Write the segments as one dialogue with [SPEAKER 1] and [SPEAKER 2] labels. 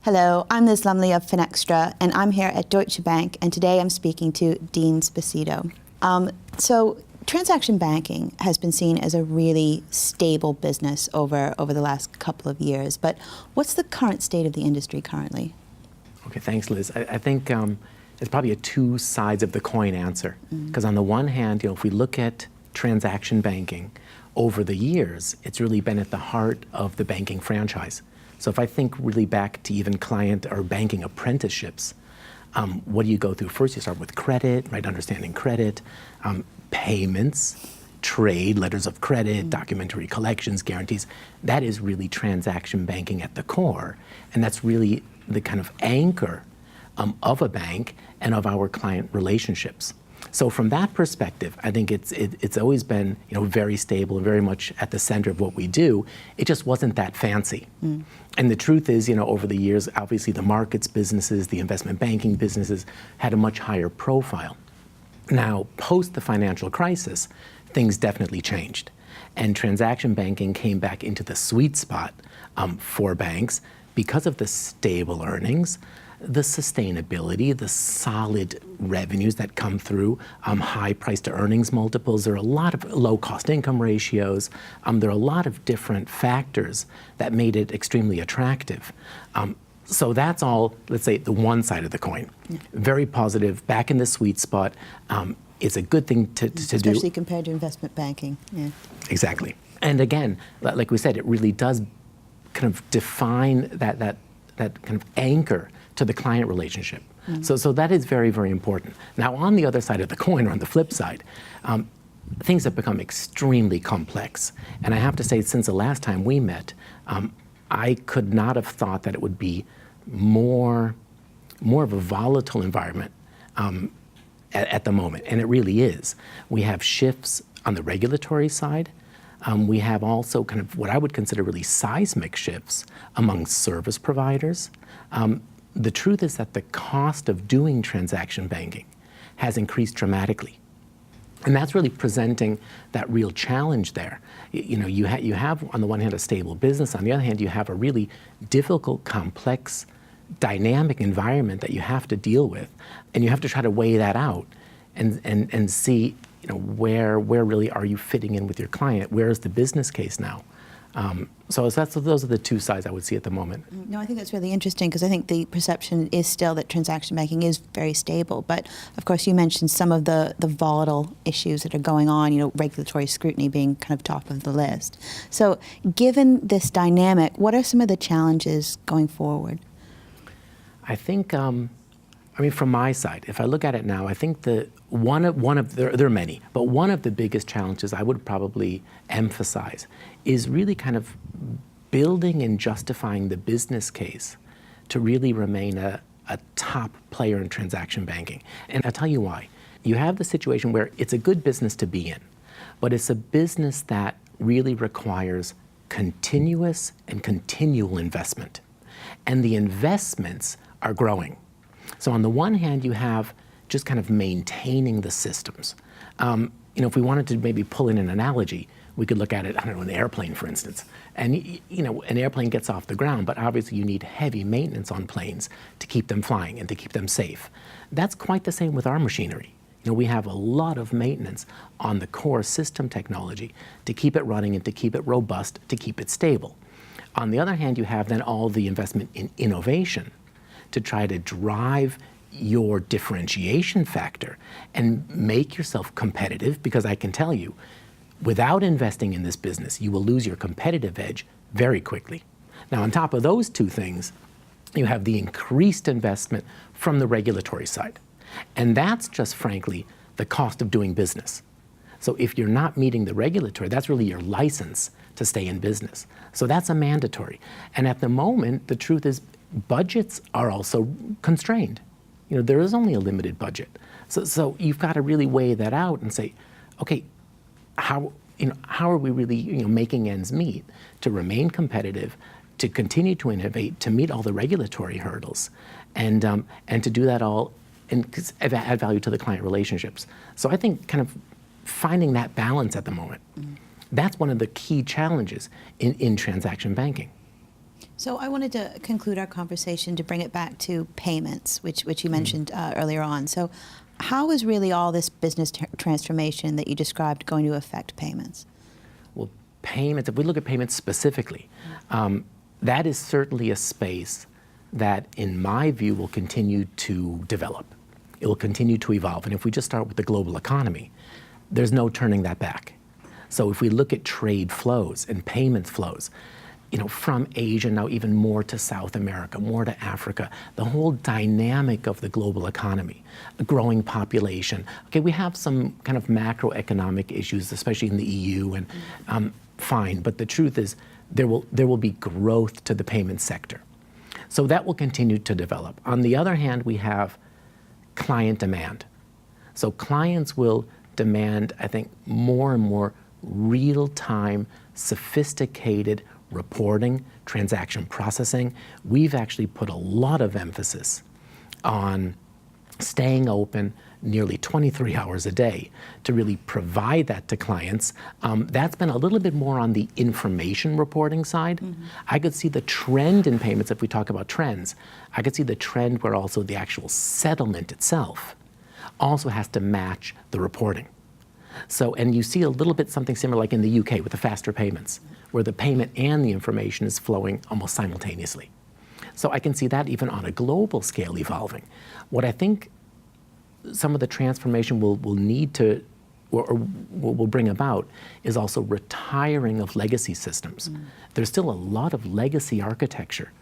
[SPEAKER 1] Hello, I'm Liz Lumley of Finextra, and I'm here at Deutsche Bank, and today I'm speaking to Dean Sposito. So transaction banking has been seen as a really stable business over the last couple of years, but what's the current state of the industry currently?
[SPEAKER 2] Okay, thanks, Liz. I think it's probably a two sides of the coin answer, because on the one hand, if we look at transaction banking over the years, it's really been at the heart of the banking franchise. So if I think really back to even client or banking apprenticeships, what do you go through? First, you start with credit, right? Understanding credit, payments, trade, letters of credit, documentary collections, guarantees. That is really transaction banking at the core. And that's really the kind of anchor of a bank and of our client relationships. So from that perspective, I think it's always been very stable and very much at the center of what we do. It just wasn't that fancy. And the truth is, over the years, obviously the markets businesses, the investment banking businesses had a much higher profile. Now, post the financial crisis, things definitely changed. And transaction banking came back into the sweet spot for banks because of the stable earnings, the sustainability, the solid revenues that come through, high price to earnings multiples. There are a lot of low cost income ratios. There are a lot of different factors that made it extremely attractive. So that's all, let's say, the one side of the coin. Very positive, back in the sweet spot. It's a good thing to do.
[SPEAKER 1] Especially compared to investment banking. Yeah.
[SPEAKER 2] Exactly. And again, like we said, it really does kind of define that kind of anchor to the client relationship. So that is very, very important. Now, on the other side of the coin, or on the flip side, things have become extremely complex. And I have to say, since the last time we met, I could not have thought that it would be more of a volatile environment at the moment, and it really is. We have shifts on the regulatory side. We have also kind of what I would consider really seismic shifts among service providers. The truth is that the cost of doing transaction banking has increased dramatically. And that's really presenting that real challenge there. You have, on the one hand, a stable business. On the other hand, you have a really difficult, complex, dynamic environment that you have to deal with. And you have to try to weigh that out and see where really are you fitting in with your client? Where is the business case now? So those are the two sides I would see at the moment.
[SPEAKER 1] No, I think that's really interesting, because I think the perception is still that transaction banking is very stable. But of course, you mentioned some of the volatile issues that are going on, regulatory scrutiny being kind of top of the list. So given this dynamic, what are some of the challenges going forward?
[SPEAKER 2] I think, from my side, if I look at it now, I think there are many, but one of the biggest challenges I would probably emphasize is really kind of building and justifying the business case to really remain a top player in transaction banking. And I'll tell you why. You have the situation where it's a good business to be in, but it's a business that really requires continuous and continual investment. And the investments are growing. So on the one hand, you have just kind of maintaining the systems. If we wanted to maybe pull in an analogy, we could look at it, an airplane, for instance. And an airplane gets off the ground, but obviously you need heavy maintenance on planes to keep them flying and to keep them safe. That's quite the same with our machinery. We have a lot of maintenance on the core system technology to keep it running and to keep it robust, to keep it stable. On the other hand, you have then all the investment in innovation to try to drive your differentiation factor and make yourself competitive, because I can tell you, without investing in this business, you will lose your competitive edge very quickly. Now, on top of those two things, you have the increased investment from the regulatory side. And that's just, frankly, the cost of doing business. So if you're not meeting the regulatory, that's really your license to stay in business. So that's a mandatory. And at the moment, the truth is, budgets are also constrained. There is only a limited budget. So you've got to really weigh that out and say, okay, how are we really making ends meet to remain competitive, to continue to innovate, to meet all the regulatory hurdles, and to do that all and add value to the client relationships. So I think kind of finding that balance at the moment, that's one of the key challenges in transaction banking.
[SPEAKER 1] So I wanted to conclude our conversation to bring it back to payments, which you mentioned earlier on. So how is really all this business transformation that you described going to affect payments?
[SPEAKER 2] Well, payments, if we look at payments specifically, that is certainly a space that, in my view, will continue to develop. It will continue to evolve. And if we just start with the global economy, there's no turning that back. So if we look at trade flows and payments flows, from Asia now even more to South America, more to Africa, the whole dynamic of the global economy, a growing population. Okay, we have some kind of macroeconomic issues, especially in the EU, and fine. But the truth is, there will be growth to the payment sector. So that will continue to develop. On the other hand, we have client demand. So clients will demand, I think, more and more real-time, sophisticated reporting, transaction processing. We've actually put a lot of emphasis on staying open nearly 23 hours a day to really provide that to clients. That's been a little bit more on the information reporting side. I could see the trend in payments, if we talk about trends, I could see the trend where also the actual settlement itself also has to match the reporting. So, and you see a little bit something similar like in the UK with the faster payments, where the payment and the information is flowing almost simultaneously. So I can see that even on a global scale evolving. What I think some of the transformation will need to, or will bring about, is also retiring of legacy systems. There's still a lot of legacy architecture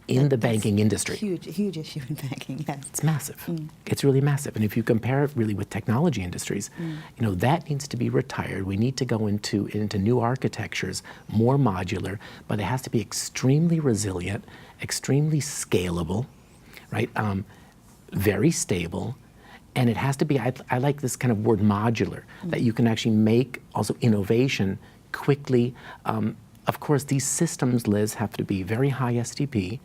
[SPEAKER 2] in the banking industry.
[SPEAKER 1] Huge issue in banking, yes.
[SPEAKER 2] It's massive. It's really massive. And if you compare it really with technology industries, that needs to be retired. We need to go into new architectures, more modular, but it has to be extremely resilient, extremely scalable, right? Very stable. And it has to be, I like this kind of word modular, that you can actually make also innovation quickly. Of course, these systems, Liz, have to be very high SDP,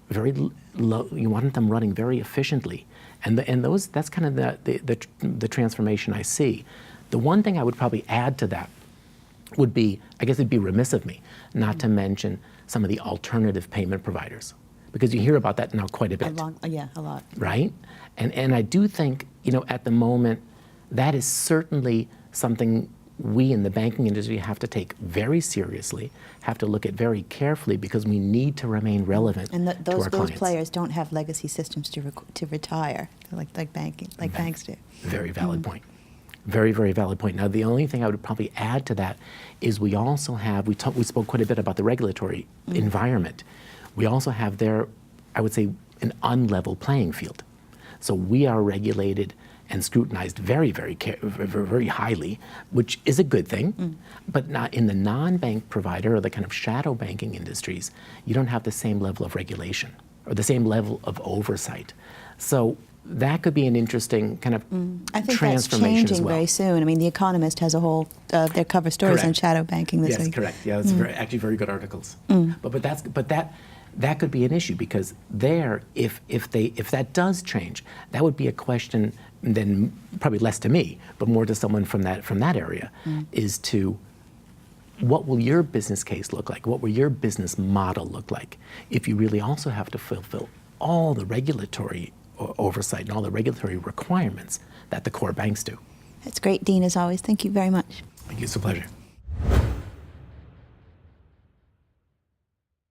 [SPEAKER 2] very low. You want them running very efficiently, and that's kind of the transformation I see. The one thing I would probably add to that would be, I guess it'd be remiss of me not to mention some of the alternative payment providers, because you hear about that now quite a bit.
[SPEAKER 1] A lot.
[SPEAKER 2] Right, and I do think at the moment that is certainly something we in the banking industry have to take very seriously, have to look at very carefully, because we need to remain relevant
[SPEAKER 1] and
[SPEAKER 2] to our clients.
[SPEAKER 1] Those players don't have legacy systems to retire, like banks do.
[SPEAKER 2] Very valid point. Very, very valid point. Now, the only thing I would probably add to that is we also have, we spoke quite a bit about the regulatory environment. We also have there, I would say, an unlevel playing field. So we are regulated and scrutinized very, very, very highly, which is a good thing. But not in the non-bank provider or the kind of shadow banking industries, you don't have the same level of regulation or the same level of oversight. So that could be an interesting kind of
[SPEAKER 1] I think
[SPEAKER 2] transformation
[SPEAKER 1] that's changing
[SPEAKER 2] as well.
[SPEAKER 1] very soon. I mean, The Economist has a whole their cover stories on shadow banking this week.
[SPEAKER 2] Yes, correct. Yeah, that's actually very good articles. But that could be an issue, because there, if that does change, that would be a question then probably less to me, but more to someone from that area, is to what will your business case look like? What will your business model look like if you really also have to fulfill all the regulatory oversight and all the regulatory requirements that the core banks do?
[SPEAKER 1] That's great, Dean, as always. Thank you very much.
[SPEAKER 2] Thank you. It's a pleasure.